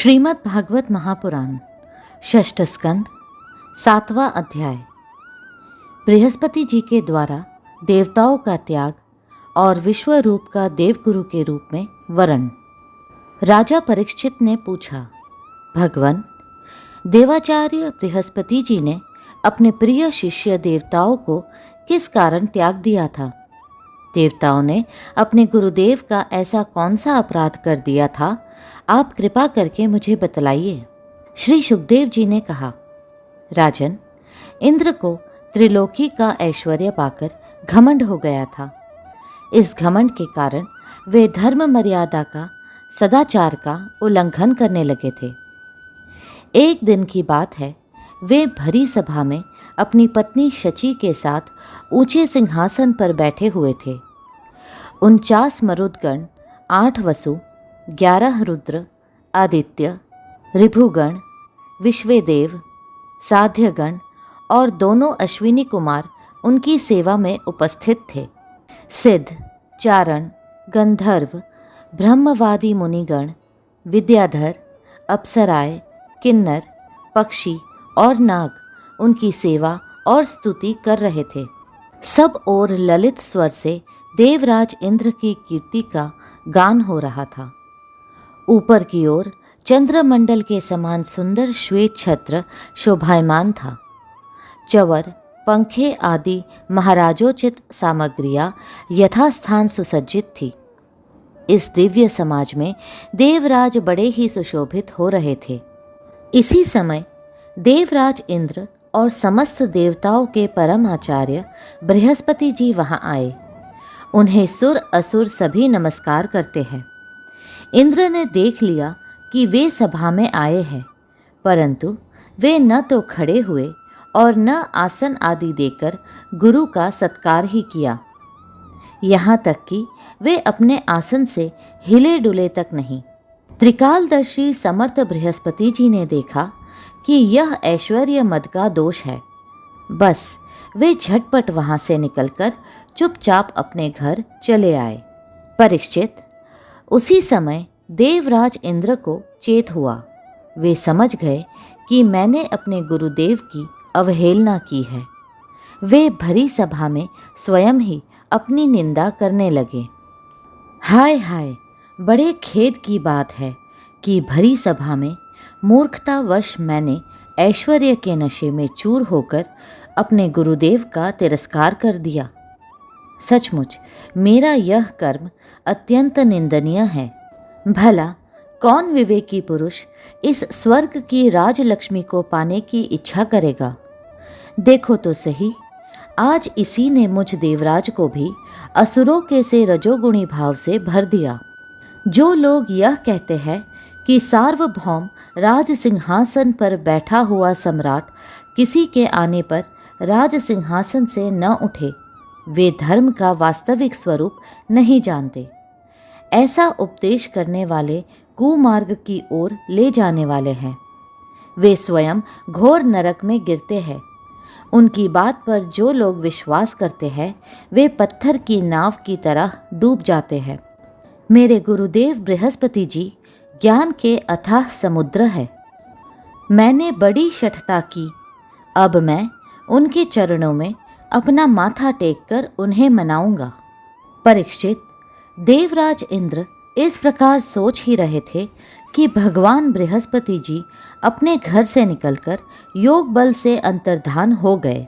श्रीमद् भागवत महापुराण षष्ठ स्कंद 7वां अध्याय। बृहस्पति जी के द्वारा देवताओं का त्याग और विश्व रूप का देवगुरु के रूप में वरण। राजा परीक्षित ने पूछा, भगवान, देवाचार्य बृहस्पति जी ने अपने प्रिय शिष्य देवताओं को किस कारण त्याग दिया था? देवताओं ने अपने गुरुदेव का ऐसा कौन सा अपराध कर दिया था? आप कृपा करके मुझे बतलाइए। श्री सुखदेव जी ने कहा, राजन, इंद्र को त्रिलोकी का ऐश्वर्य पाकर घमंड हो गया था। इस घमंड के कारण वे धर्म मर्यादा का, सदाचार का उल्लंघन करने लगे थे। एक दिन की बात है, वे भरी सभा में अपनी पत्नी शची के साथ ऊंचे सिंहासन पर बैठे हुए थे। 49 मरुदगण, 8 वसु, 11 रुद्र, आदित्य, ऋभुगण, विश्वेदेव, साध्यगण और दोनों अश्विनी कुमार उनकी सेवा में उपस्थित थे। सिद्ध, चारण, गंधर्व, ब्रह्मवादी मुनिगण, विद्याधर, अप्सराएं, किन्नर, पक्षी और नाग उनकी सेवा और स्तुति कर रहे थे। सब ओर ललित स्वर से देवराज इंद्र की कीर्ति का गान हो रहा था। ऊपर की ओर चंद्रमंडल के समान सुंदर श्वेत छत्र शोभायमान था। चवर, पंखे आदि महाराजोचित सामग्रियां यथास्थान सुसज्जित थी। इस दिव्य समाज में देवराज बड़े ही सुशोभित हो रहे थे। इसी समय देवराज इंद्र और समस्त देवताओं के परम आचार्य बृहस्पति जी वहां आए। उन्हें सुर असुर सभी नमस्कार करते हैं। इंद्र ने देख लिया कि वे सभा में आए हैं, परंतु वे न तो खड़े हुए और न आसन आदि देकर गुरु का सत्कार ही किया। यहाँ तक कि वे अपने आसन से हिले डुले तक नहीं। त्रिकालदर्शी समर्थ बृहस्पति जी ने देखा कि यह ऐश्वर्य मद का दोष है। बस वे झटपट वहां से निकलकर चुपचाप अपने घर चले आए। परीक्षित, उसी समय देवराज इंद्र को चेत हुआ। वे समझ गए कि मैंने अपने गुरुदेव की अवहेलना की है। वे भरी सभा में स्वयं ही अपनी निंदा करने लगे। हाय हाय, बड़े खेद की बात है कि भरी सभा में मूर्खतावश मैंने ऐश्वर्य के नशे में चूर होकर अपने गुरुदेव का तिरस्कार कर दिया। सचमुच मेरा यह कर्म अत्यंत निंदनीय है। भला कौन विवेकी पुरुष इस स्वर्ग की राजलक्ष्मी को पाने की इच्छा करेगा? देखो तो सही, आज इसी ने मुझ देवराज को भी असुरों के से रजोगुणी भाव से भर दिया। जो लोग यह कहते हैं कि सार्वभौम राज सिंहासन पर बैठा हुआ सम्राट किसी के आने पर राज सिंहासन से न उठे, वे धर्म का वास्तविक स्वरूप नहीं जानते। ऐसा उपदेश करने वाले कुमार्ग की ओर ले जाने वाले हैं। वे स्वयं घोर नरक में गिरते हैं। उनकी बात पर जो लोग विश्वास करते हैं, वे पत्थर की नाव की तरह डूब जाते हैं। मेरे गुरुदेव बृहस्पति जी ज्ञान के अथाह समुद्र है। मैंने बड़ी शठता की। अब मैं उनके चरणों में अपना माथा टेककर उन्हें मनाऊंगा। परीक्षित, देवराज इंद्र इस प्रकार सोच ही रहे थे कि भगवान बृहस्पति जी अपने घर से निकलकर योग बल से अंतर्धान हो गए।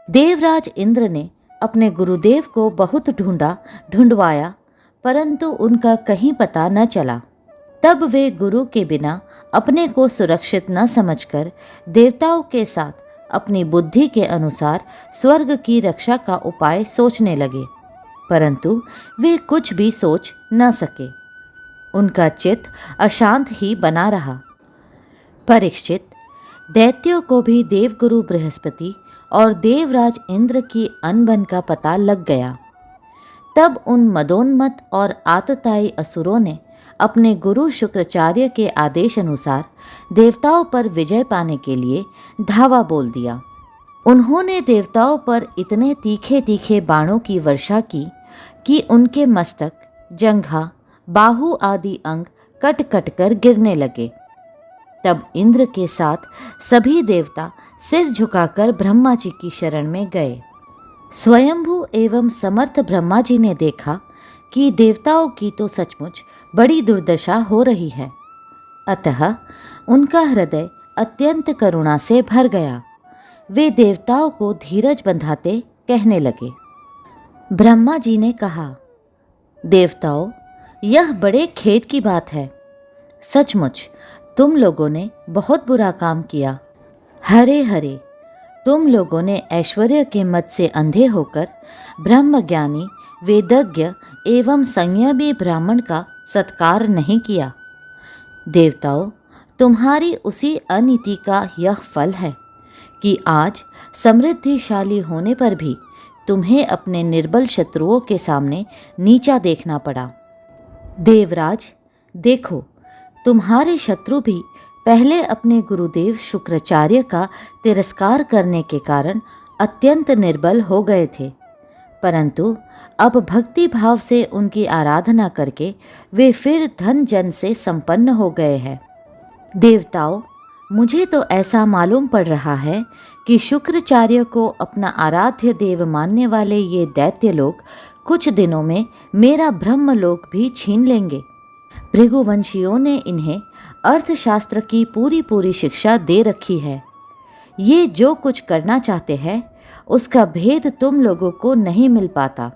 देवराज इंद्र ने अपने गुरुदेव को बहुत ढूंढवाया, परंतु उनका कहीं पता न चला। तब वे गुरु के बिना अपने को सुरक्षित न समझकर देवताओं के साथ अपनी बुद्धि के अनुसार स्वर्ग की रक्षा का उपाय सोचने लगे, परंतु वे कुछ भी सोच न सके। उनका चित्त अशांत ही बना रहा। परीक्षित, दैत्यों को भी देवगुरु बृहस्पति और देवराज इंद्र की अनबन का पता लग गया। तब उन मदोन्मत्त और आततायी असुरों ने अपने गुरु शुक्राचार्य के आदेश अनुसार देवताओं पर विजय पाने के लिए धावा बोल दिया। उन्होंने देवताओं पर इतने तीखे तीखे बाणों की वर्षा की कि उनके मस्तक, जंघा, बाहु आदि अंग कट कट कर गिरने लगे। तब इंद्र के साथ सभी देवता सिर झुकाकर ब्रह्मा जी की शरण में गए। स्वयंभू एवं समर्थ ब्रह्मा जी ने देखा कि देवताओं की तो सचमुच बड़ी दुर्दशा हो रही है, अतः उनका हृदय अत्यंत करुणा से भर गया। वे देवताओं को धीरज बंधाते कहने लगे। ब्रह्मा जी ने कहा, देवताओं, यह बड़े खेद की बात है। सचमुच तुम लोगों ने बहुत बुरा काम किया। हरे हरे, तुम लोगों ने ऐश्वर्य के मद से अंधे होकर ब्रह्मज्ञानी, वेदज्ञ एवं संयमी ब्राह्मण का सत्कार नहीं किया। देवताओं, तुम्हारी उसी अनीति का यह फल है कि आज समृद्धिशाली होने पर भी तुम्हें अपने निर्बल शत्रुओं के सामने नीचा देखना पड़ा। देवराज, देखो, तुम्हारे शत्रु भी पहले अपने गुरुदेव शुक्राचार्य का तिरस्कार करने के कारण अत्यंत निर्बल हो गए थे, परंतु अब भक्ति भाव से उनकी आराधना करके वे फिर धन जन से संपन्न हो गए हैं। देवताओं, मुझे तो ऐसा मालूम पड़ रहा है कि शुक्राचार्य को अपना आराध्य देव मानने वाले ये दैत्य लोग कुछ दिनों में मेरा ब्रह्मलोक भी छीन लेंगे। भृगुवंशियों ने इन्हें अर्थशास्त्र की पूरी शिक्षा दे रखी है। ये जो कुछ करना चाहते हैं उसका भेद तुम लोगों को नहीं मिल पाता।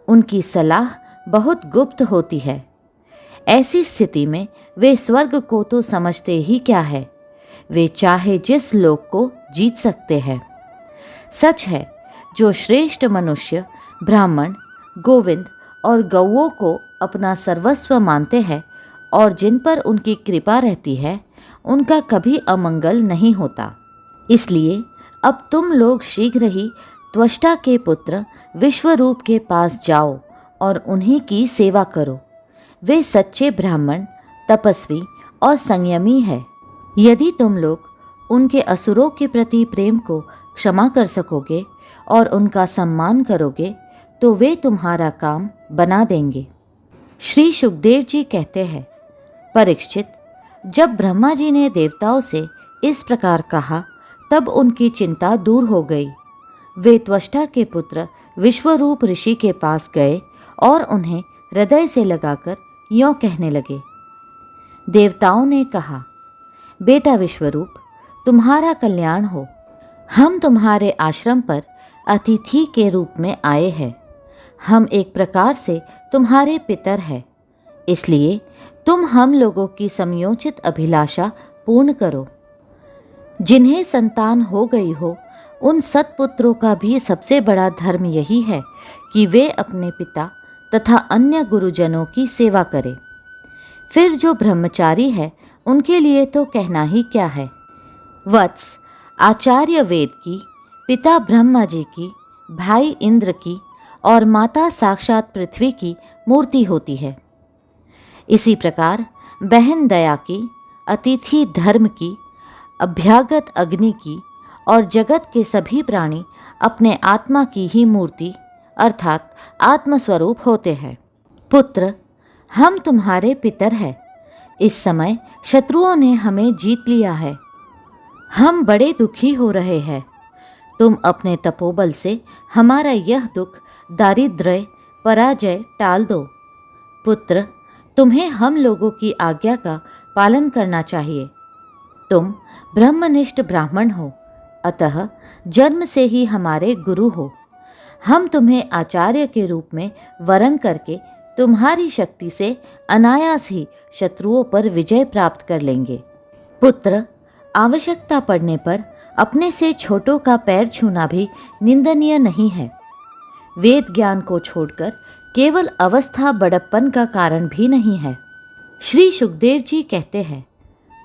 उनकी सलाह बहुत गुप्त होती है। ऐसी स्थिति में वे स्वर्ग को तो समझते ही क्या है, वे चाहे जिस लोक को जीत सकते हैं। सच है, जो श्रेष्ठ मनुष्य ब्राह्मण, गोविंद और गौओं को अपना सर्वस्व मानते हैं और जिन पर उनकी कृपा रहती है, उनका कभी अमंगल नहीं होता। इसलिए अब तुम लोग शीघ्र ही त्वष्टा के पुत्र विश्वरूप के पास जाओ और उन्हीं की सेवा करो। वे सच्चे ब्राह्मण, तपस्वी और संयमी है। यदि तुम लोग उनके असुरों के प्रति प्रेम को क्षमा कर सकोगे और उनका सम्मान करोगे तो वे तुम्हारा काम बना देंगे। श्री सुखदेव जी कहते हैं, परीक्षित, जब ब्रह्मा जी ने देवताओं से इस प्रकार कहा तब उनकी चिंता दूर हो गई। वे त्वष्टा के पुत्र विश्वरूप ऋषि के पास गए और उन्हें हृदय से लगाकर यों कहने लगे। देवताओं ने कहा, बेटा विश्वरूप, तुम्हारा कल्याण हो। हम तुम्हारे आश्रम पर अतिथि के रूप में आए हैं। हम एक प्रकार से तुम्हारे पितर हैं, इसलिए तुम हम लोगों की समयोचित अभिलाषा पूर्ण करो। जिन्हें संतान हो गई हो उन सत्पुत्रों का भी सबसे बड़ा धर्म यही है कि वे अपने पिता तथा अन्य गुरुजनों की सेवा करें। फिर जो ब्रह्मचारी है उनके लिए तो कहना ही क्या है। वत्स, आचार्य वेद की, पिता ब्रह्मा जी की, भाई इंद्र की और माता साक्षात पृथ्वी की मूर्ति होती है। इसी प्रकार बहन दया की, अतिथि धर्म की, अभ्यागत अग्नि की और जगत के सभी प्राणी अपने आत्मा की ही मूर्ति अर्थात आत्मस्वरूप होते हैं। पुत्र, हम तुम्हारे पितर हैं। इस समय शत्रुओं ने हमें जीत लिया है। हम बड़े दुखी हो रहे हैं। तुम अपने तपोबल से हमारा यह दुख, दारिद्र्य, पराजय टाल दो। पुत्र, तुम्हें हम लोगों की आज्ञा का पालन करना चाहिए। तुम ब्रह्मनिष्ठ ब्राह्मण हो, अतः जन्म से ही हमारे गुरु हो। हम तुम्हें आचार्य के रूप में वरण करके तुम्हारी शक्ति से अनायास ही शत्रुओं पर विजय प्राप्त कर लेंगे। पुत्र, आवश्यकता पड़ने पर अपने से छोटों का पैर छूना भी निंदनीय नहीं है। वेद ज्ञान को छोड़कर केवल अवस्था बड़प्पन का कारण भी नहीं है। श्री सुखदेव जी कहते हैं,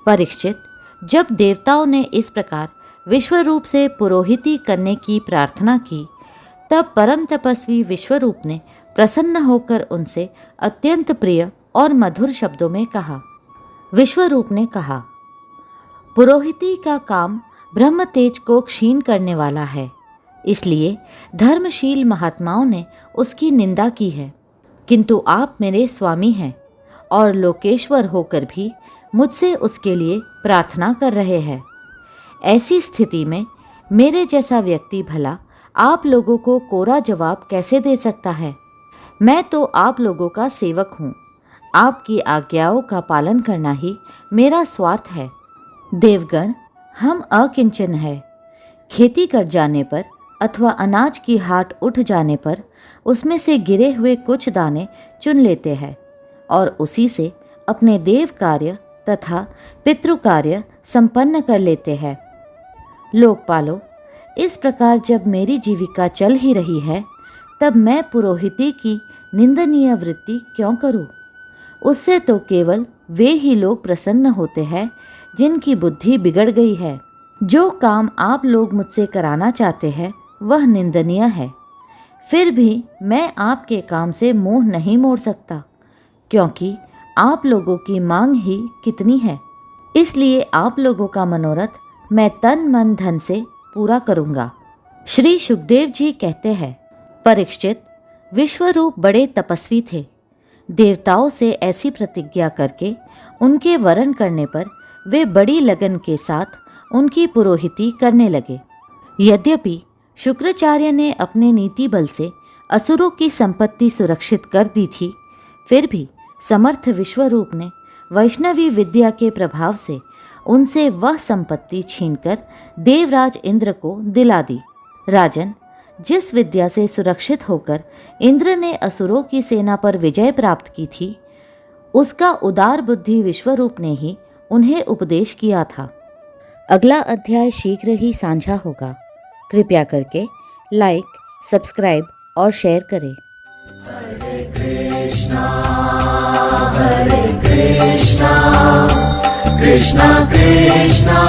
परीक्षित, जब देवताओं ने इस प्रकार विश्वरूप से पुरोहिती करने की प्रार्थना की तब परम तपस्वी विश्वरूप ने प्रसन्न होकर उनसे अत्यंत प्रिय और मधुर शब्दों में कहा। विश्वरूप ने कहा, पुरोहिती का काम ब्रह्म तेज को क्षीण करने वाला है, इसलिए धर्मशील महात्माओं ने उसकी निंदा की है। किंतु आप मेरे स्वामी हैं और लोकेश्वर होकर भी मुझसे उसके लिए प्रार्थना कर रहे हैं। ऐसी स्थिति में मेरे जैसा व्यक्ति भला आप लोगों को कोरा जवाब कैसे दे सकता है? मैं तो आप लोगों का सेवक हूँ। आपकी आज्ञाओं का पालन करना ही मेरा स्वार्थ है। देवगण, हम अकिंचन है। खेती कर जाने पर अथवा अनाज की हाट उठ जाने पर उसमें से गिरे हुए कुछ दाने चुन लेते हैं और उसी से अपने देव कार्य तथा पितृ कार्य संपन्न कर लेते हैं। लोकपालों, इस प्रकार जब मेरी जीविका चल ही रही है, तब मैं पुरोहिती की निंदनीय वृत्ति क्यों करूं? उससे तो केवल वे ही लोग प्रसन्न होते हैं जिनकी बुद्धि बिगड़ गई है। जो काम आप लोग मुझसे कराना चाहते हैं वह निंदनीय है। फिर भी मैं आपके काम से मुंह नहीं मोड़ सकता, क्योंकि आप लोगों की मांग ही कितनी है। इसलिए आप लोगों का मनोरथ मैं तन मन धन से पूरा करूंगा। श्री सुखदेव जी कहते हैं, परीक्षित, विश्वरूप बड़े तपस्वी थे। देवताओं से ऐसी प्रतिज्ञा करके उनके वरण करने पर वे बड़ी लगन के साथ उनकी पुरोहिती करने लगे। यद्यपि शुक्राचार्य ने अपने नीति बल से असुरों की संपत्ति सुरक्षित कर दी थी, फिर भी समर्थ विश्वरूप ने वैष्णवी विद्या के प्रभाव से उनसे वह संपत्ति छीनकर देवराज इंद्र को दिला दी। राजन, जिस विद्या से सुरक्षित होकर इंद्र ने असुरों की सेना पर विजय प्राप्त की थी, उसका उदार बुद्धि विश्वरूप ने ही उन्हें उपदेश किया था। अगला अध्याय शीघ्र ही साझा होगा। कृपया करके लाइक, सब्सक्राइब और शेयर करें। हरे कृष्णा कृष्णा कृष्णा